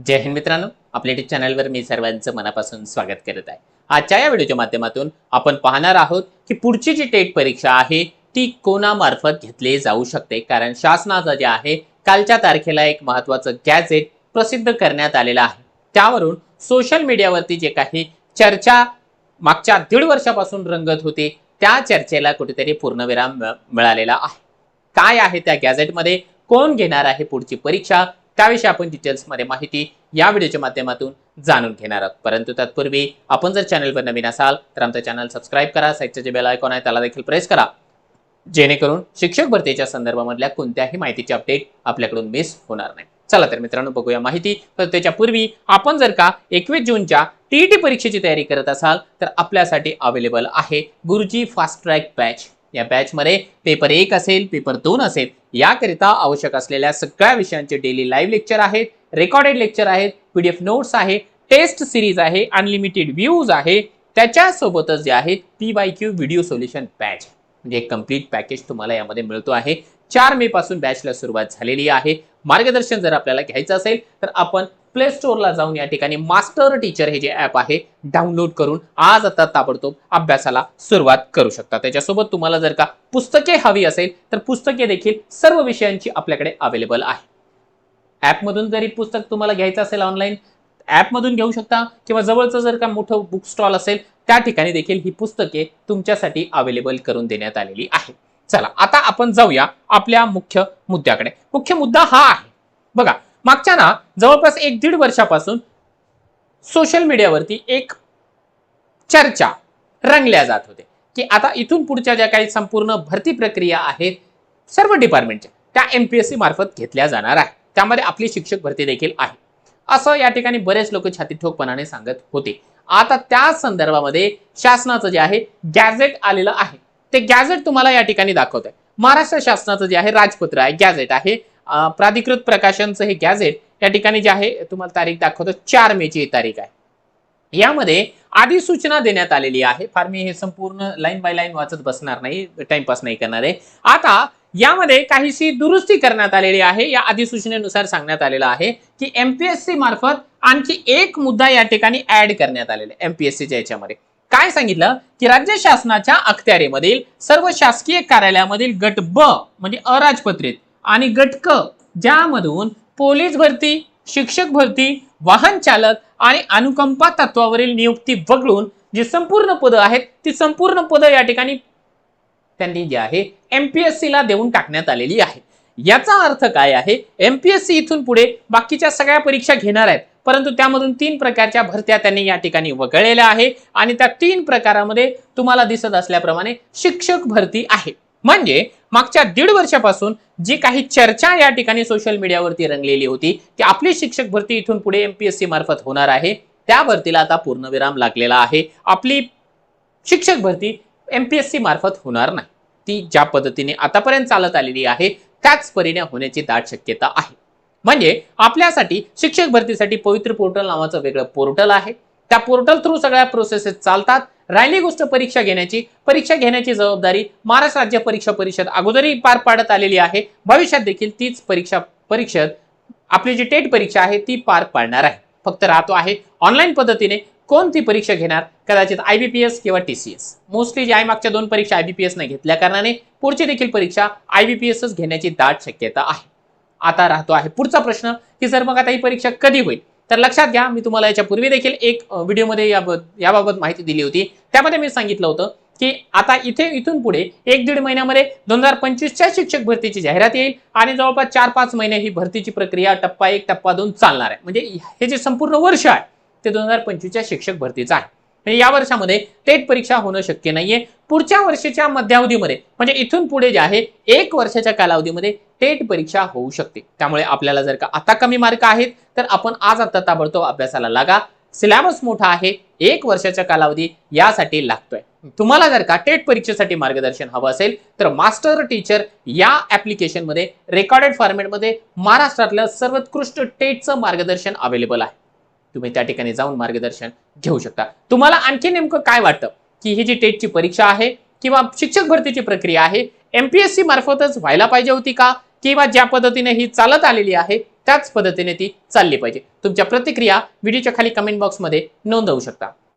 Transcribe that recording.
जय हिंद मित्रांनो, आपल्या यूट्यूब चॅनलवर मी सर्वांचं मनापासून स्वागत करत आहे। आजच्या या व्हिडिओच्या माध्यमातून आपण पाहणार आहोत की पुढची जी टेट परीक्षा आहे ती कोणामार्फत घेतली जाऊ शकते। कारण शासनाचं जे आहे कालच्या तारखेला एक महत्त्वाचं गॅझेट प्रसिद्ध करण्यात आलेलं आहे। त्यावरून सोशल मीडियावरती जे काही चर्चा मागच्या 1.5 वर्षापासून रंगत होती त्या चर्चेला कुठेतरी पूर्णविराम मिळालेला आहे। काय आहे त्या गॅझेटमध्ये, कोण घेणार आहे पुढची परीक्षा, त्याविषयी आपण डिटेल्समध्ये माहिती या व्हिडिओच्या माध्यमातून जाणून घेणार आहोत। परंतु तत्पूर्वी आपण जर चॅनलवर नवीन असाल तर आमचं चॅनल सबस्क्राईब करा, साईडचं जे बेल आयकॉन आहे त्याला देखील प्रेस करा, जेणेकरून शिक्षक भरतीच्या संदर्भामधल्या कोणत्याही माहितीची अपडेट आपल्याकडून मिस होणार नाही। चला तर मित्रांनो बघूया माहिती। तर त्याच्यापूर्वी आपण जर का 21 जूनच्या टीईटी परीक्षेची तयारी करत असाल तर आपल्यासाठी अवेलेबल आहे गुरुजी फास्ट ट्रॅक बॅच। या बॅच मध्ये पेपर 1 असेल, पेपर 2 असेल, याकरिता आवश्यक असलेल्या सगळ्या विषयांचे डेली लाईव्ह लेक्चर आहेत, रेकॉर्डेड लेक्चर आहेत, पीडीएफ नोट्स आहे, टेस्ट सिरीज आहे, अनलिमिटेड व्ह्यूज आहे, त्याच्यासोबतच जे आहे PYQ व्हिडिओ सोल्युशन बॅच म्हणजे एक कंप्लीट पॅकेज तुम्हाला यामध्ये मिळतो आहे। 4 मे पासून बॅचला सुरुवात झालेली आहे। मार्गदर्शन जर आपल्याला घ्यायचं असेल तर आपण प्ले स्टोअरला जाऊन या ठिकाणी मास्टर टीचर हे जे ॲप आहे डाउनलोड करून आज आता ताबडतोब अभ्यासाला सुरुवात करू शकता। त्याच्यासोबत तुम्हाला जर का पुस्तके हवी असेल तर पुस्तके देखील सर्व विषयांची आपल्याकडे अवेलेबल आहे। ॲपमधून जरी पुस्तक तुम्हाला घ्यायचं असेल ऑनलाईन ॲपमधून घेऊ शकता, किंवा जवळचं जर का मोठं बुक स्टॉल असेल त्या ठिकाणी देखील ही पुस्तके तुमच्यासाठी अवेलेबल करून देण्यात आलेली आहे। चला आता आपण जाऊया आपल्या मुख्य मुद्द्याकडे। मुख्य मुद्दा हा आहे, बघा मागच्या ना जवळपास 1-1.5 वर्षापासून सोशल मीडियावरती एक चर्चा रंगल्या जात होते की आता इथून पुढच्या ज्या काही संपूर्ण भरती प्रक्रिया आहेत सर्व डिपार्टमेंटच्या त्या MPSC मार्फत घेतल्या जाणार आहे। त्यामध्ये आपली शिक्षक भरती देखील आहे असं या ठिकाणी बरेच लोक छातीठोकपणाने सांगत होते। आता त्या संदर्भामध्ये शासनाचं जे आहे गॅझेट आलेलं आहे, ते गॅझेट तुम्हाला या ठिकाणी दाखवत आहे। महाराष्ट्र शासनाचं जे आहे राजपत्र आहे, गॅझेट आहे, प्राधिकृत प्रकाशनचं हे गॅझेट या ठिकाणी जे आहे तुम्हाला तारीख दाखवतो 4 मे ची तारीख आहे। यामध्ये अधिसूचना देण्यात आलेली आहे। फार मी हे संपूर्ण लाईन बाय लाईन वाचत बसणार नाही, टाइमपास नाही करणार आहे। आता यामध्ये काहीशी दुरुस्ती करण्यात आलेली आहे। या अधिसूचनेनुसार सांगण्यात आलेलं आहे की MPSC मार्फत आणखी एक मुद्दा या ठिकाणी ऍड करण्यात आलेला आहे। MPSCच्या याच्यामध्ये काय सांगितलं की राज्य शासनाच्या अखत्यारीमधील सर्व शासकीय कार्यालयामधील गट ब म्हणजे अराजपत्रित आणि गट क ज्यामधून पोलीस भरती, शिक्षक भरती, वाहन चालक आणि अनुकंपा तत्वावरील नियुक्ती वगळून जी संपूर्ण पदं आहेत ती संपूर्ण पदं या ठिकाणी त्यांनी जे आहे MPSC ला देऊन टाकण्यात आलेली आहे। याचा अर्थ काय आहे, MPSC इथून पुढे बाकीच्या सगळ्या परीक्षा घेणार आहेत, परंतु त्यामधून 3 प्रकारच्या भरत्या त्यांनी या ठिकाणी वगळलेल्या आहे आणि त्या 3 प्रकारामध्ये तुम्हाला दिसत असल्याप्रमाणे शिक्षक भरती आहे। म्हणजे मागच्या 1.5 वर्षापासून जी काही चर्चा या ठिकाणी सोशल मीडियावरती रंगलेली होती की आपली शिक्षक भरती इथून पुढे MPSC मार्फत होणार आहे, त्या भरतीला आता पूर्णविराम लागलेला आहे। आपली शिक्षक भरती MPSC मार्फत होणार नाही, ती ज्या पद्धतीने आतापर्यंत चालत आलेली आहे त्याच परीने होण्याची दाट शक्यता आहे। म्हणजे आपल्यासाठी शिक्षक भरतीसाठी पवित्र पोर्टल नावाचं वेगळं पोर्टल आहे, त्या पोर्टल थ्रू सगळ्या प्रोसेसेस चालतात। राहिली गोष्ट परीक्षा घेण्याची जबाबदारी महाराष्ट्र राज्य परीक्षा परिषद अगोदरही पार पाडत आलेली आहे, भविष्यात देखील तीच परीक्षा परिषद आपली जी टेट परीक्षा आहे ती पार पाडणार आहे। फक्त राहतो आहे ऑनलाईन पद्धतीने कोणती परीक्षा घेणार, कदाचित IBPS किंवा TCS। मोस्टली जे आहे मागच्या 2 परीक्षा IBPS ने घेतल्या कारणाने पुढची देखील परीक्षा IBPSच घेण्याची दाट शक्यता आहे। आता राहतो आहे पुढचा प्रश्न की जर मग आता ही परीक्षा कधी होईल, तर लक्षात घ्या मी तुम्हाला याच्यापूर्वी देखील एक व्हिडिओमध्ये याबाबत माहिती दिली होती। त्यामध्ये मी सांगितलं होतं की आता इथून पुढे 1-1.5 महिन्यामध्ये 2025च्या शिक्षक भरतीची जाहिरात येईल आणि जवळपास 4-5 महिने ही भरतीची प्रक्रिया टप्पा 1 टप्पा 2 चालणार आहे। म्हणजे हे जे संपूर्ण वर्ष आहे ते 2025च्या शिक्षक भरतीचं आहे। म्हणजे या वर्षामध्ये टेट परीक्षा होणं शक्य नाहीये। पुढच्या वर्षाच्या मध्यावधीमध्ये म्हणजे इथून पुढे जे आहे 1 वर्षाच्या कालावधीमध्ये टेट परीक्षा होऊ शकते। त्यामुळे आपल्याला जर का आता कमी मार्क आहेत तर आपण आज आता ताबडतोब अभ्यासाला लागा। सिलेबस मोठा आहे, 1 वर्षाचा कालावधी यासाठी लागतोय। तुम्हाला जर का टेट परीक्षेसाठी मार्गदर्शन हवं असेल तर मास्टर टीचर या ऍप्लिकेशन मध्ये रेकॉर्डेड फॉर्मॅटमध्ये महाराष्ट्रातलं सर्वोत्कृष्ट टेटचं मार्गदर्शन अवेलेबल आहे। तुम्ही त्या ठिकाणी जाऊन मार्गदर्शन घेऊ शकता। तुम्हाला आणखी नेमकं काय वाटतं की ही जी टेटची परीक्षा आहे किंवा शिक्षक भरतीची प्रक्रिया आहे MPSC मार्फतच व्हायला पाहिजे होती का, किंवा ज्या पद्धतीने ही चालत आलेली आहे त्याच पद्धतीने ती चालली पाहिजे. तुमच्या प्रतिक्रिया व्हिडिओच्या खाली कमेंट बॉक्समध्ये नोंदवू शकता.